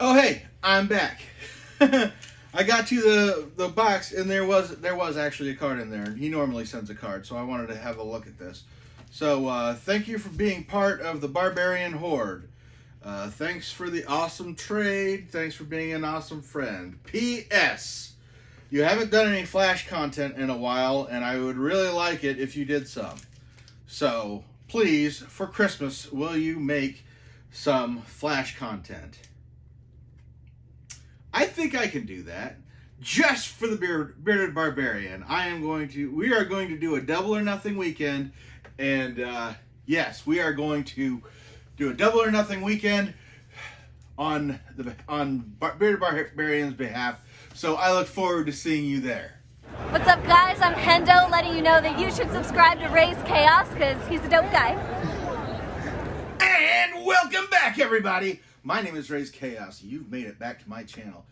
Oh hey, I'm back. I got to the box and there was actually a card in there, and he normally sends a card, so I wanted to have a look at this. So thank you for being part of the Barbarian Horde. Thanks for the awesome trade. Thanks for being an awesome friend. P.S. You haven't done any Flash content in a while, and I would really like it if you did some. So please, for Christmas, will you make some Flash content? I think I can do that. Just for the Bearded Barbarian, we are going to do a double or nothing weekend, and yes, we are going to do a double or nothing weekend on Bearded Barbarian's behalf. So I look forward to seeing you there. What's up, guys? I'm Hendo, letting you know that you should subscribe to Raze Chaos because he's a dope guy. And welcome back, everybody. My name is Raze Chaos. You've made it back to my channel.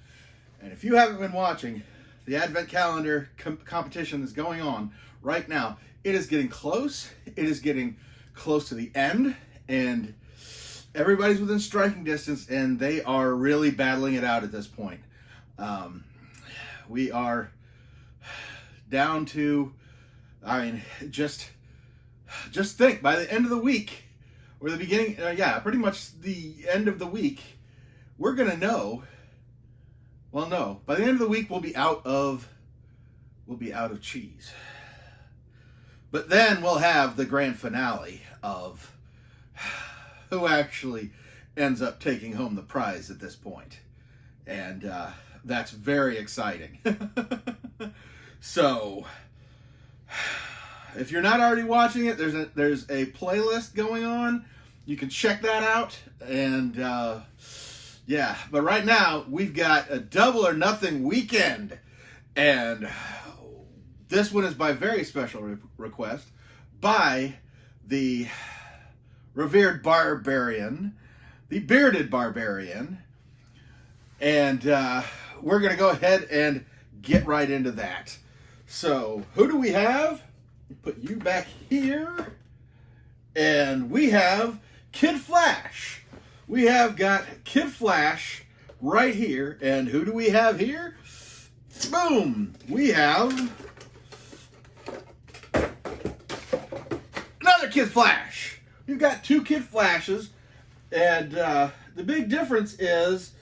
And if you haven't been watching, the Advent Calendar competition is going on right now. It is getting close. It is getting close to the end. And everybody's within striking distance. And they are really battling it out at this point. We are down to, just think, by the end of the week, or the beginning, pretty much the end of the week, we're going to know. Well, no, by the end of the week, we'll be out of cheese. But then we'll have the grand finale of who actually ends up taking home the prize at this point. And that's very exciting. So, if you're not already watching it, there's a playlist going on. You can check that out. And yeah, but right now we've got a double or nothing weekend, and this one is by very special request by the revered barbarian, the bearded barbarian, and we're gonna go ahead and get right into that. So who do we have? Put you back here, and we have Kid Flash. We have got Kid Flash right here, and who do we have here? Boom! We have another Kid Flash. We've got two Kid Flashes, and the big difference is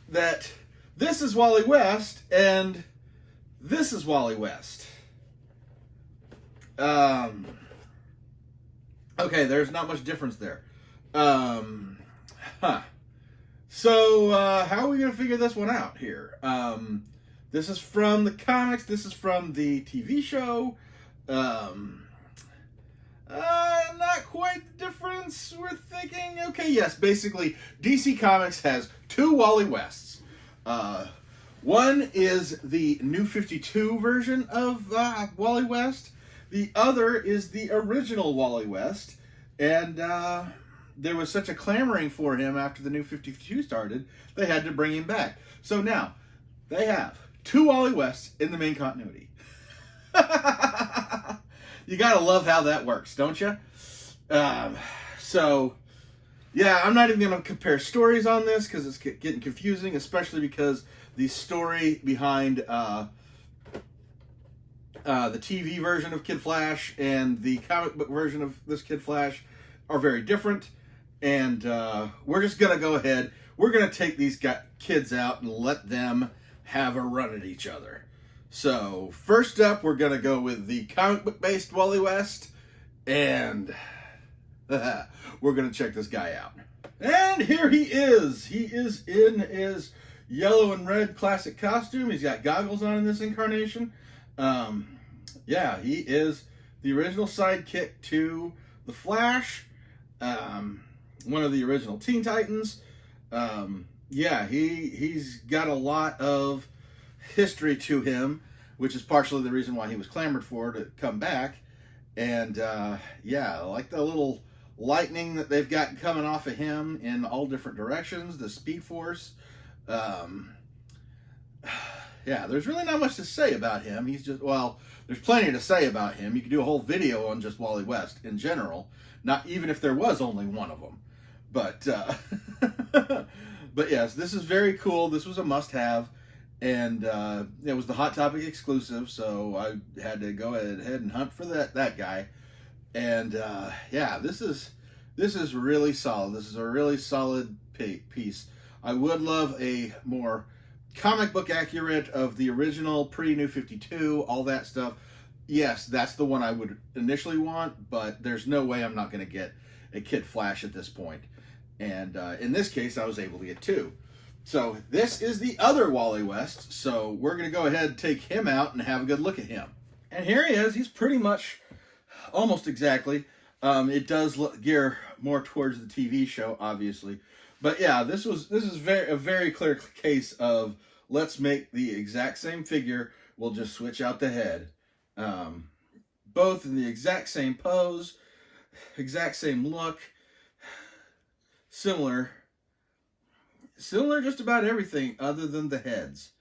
that this is Wally West, and this is Wally West. Okay, there's not much difference there. So, how are we going to figure this one out here? This is from the comics. This is from the TV show. Not quite the difference we're thinking. Okay, yes, basically, DC Comics has two Wally Wests. One is the New 52 version of Wally West. The other is the original Wally West. And there was such a clamoring for him after the New 52 started, they had to bring him back. So now, they have two Wally Wests in the main continuity. You gotta love how that works, don't you? So, yeah, I'm not even gonna compare stories on this because it's getting confusing, especially because the story behind the TV version of Kid Flash and the comic book version of this Kid Flash are very different. And we're just going to go ahead. We're going to take these kids out and let them have a run at each other. So, first up, we're going to go with the comic book-based Wally West. And we're going to check this guy out. And here he is. He is in his yellow and red classic costume. He's got goggles on in this incarnation. Yeah, he is the original sidekick to the Flash. One of the original Teen Titans. Yeah, he's got a lot of history to him, which is partially the reason why he was clamored for to come back. And yeah, like the little lightning that they've got coming off of him in all different directions, the Speed Force. Yeah, there's really not much to say about him. He's just, well, there's plenty to say about him. You could do a whole video on just Wally West in general, not even if there was only one of them. But But yes, this is very cool. This was a must-have, and it was the Hot Topic exclusive, so I had to go ahead and hunt for that guy. And yeah, this is really solid. This is a really solid piece. I would love a more comic book accurate of the original pre-New 52, all that stuff. Yes, that's the one I would initially want, but there's no way I'm not going to get a Kid Flash at this point. And in this case, I was able to get two. So this is the other Wally West. So we're going to go ahead and take him out and have a good look at him. And here he is. He's pretty much almost exactly. It does gear more towards the TV show, obviously. But yeah, this is a very clear case of let's make the exact same figure. We'll just switch out the head. Both in the exact same pose, exact same look, similar just about everything other than the heads.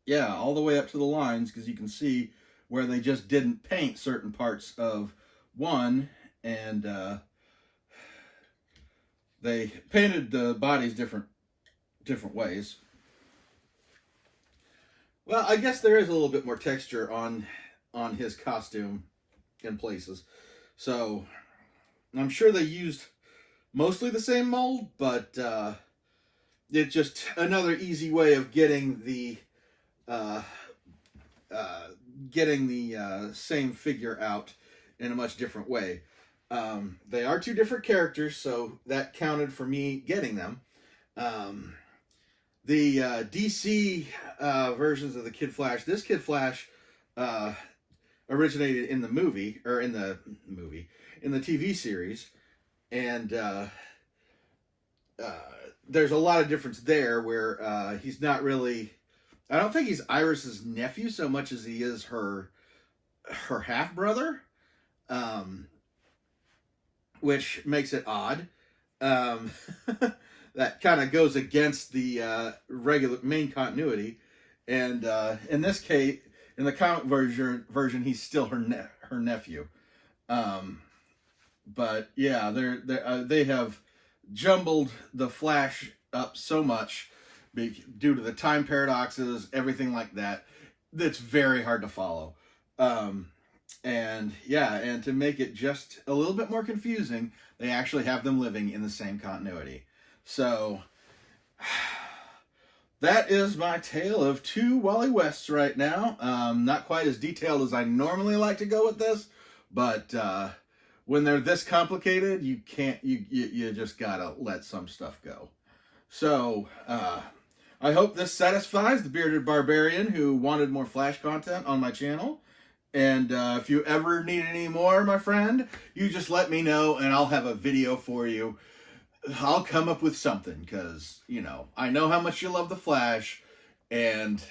Yeah, all the way up to the lines, because you can see where they just didn't paint certain parts of one, and they painted the bodies different ways. Well, I guess there is a little bit more texture on his costume in places. So I'm sure they used mostly the same mold, but it's just another easy way of getting the same figure out in a much different way. They are two different characters, so that counted for me getting them. The DC versions of the Kid Flash, this Kid Flash originated in the movie, or in the TV series, and there's a lot of difference there where he's not really, I don't think he's Iris's nephew so much as he is her half-brother, which makes it odd. That kind of goes against the regular main continuity, and in this case, in the comic version, he's still her nephew. But yeah, they have jumbled the Flash up so much due to the time paradoxes, everything like that. That's very hard to follow. And yeah, and to make it just a little bit more confusing, they actually have them living in the same continuity. So that is my tale of two Wally Wests right now. Not quite as detailed as I normally like to go with this, but when they're this complicated, you just gotta let some stuff go. So I hope this satisfies the bearded barbarian who wanted more Flash content on my channel. And if you ever need any more, my friend, you just let me know and I'll have a video for you. I'll come up with something because, you know, I know how much you love the Flash, and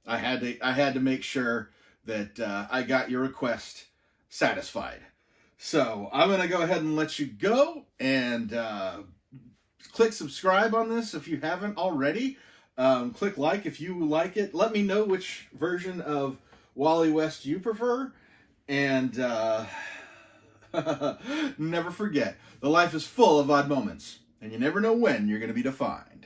I had to make sure that I got your request satisfied. So I'm going to go ahead and let you go, and click subscribe on this if you haven't already. Click like if you like it. Let me know which version of Wally West you prefer, and never forget, the life is full of odd moments, and you never know when you're going to be defined.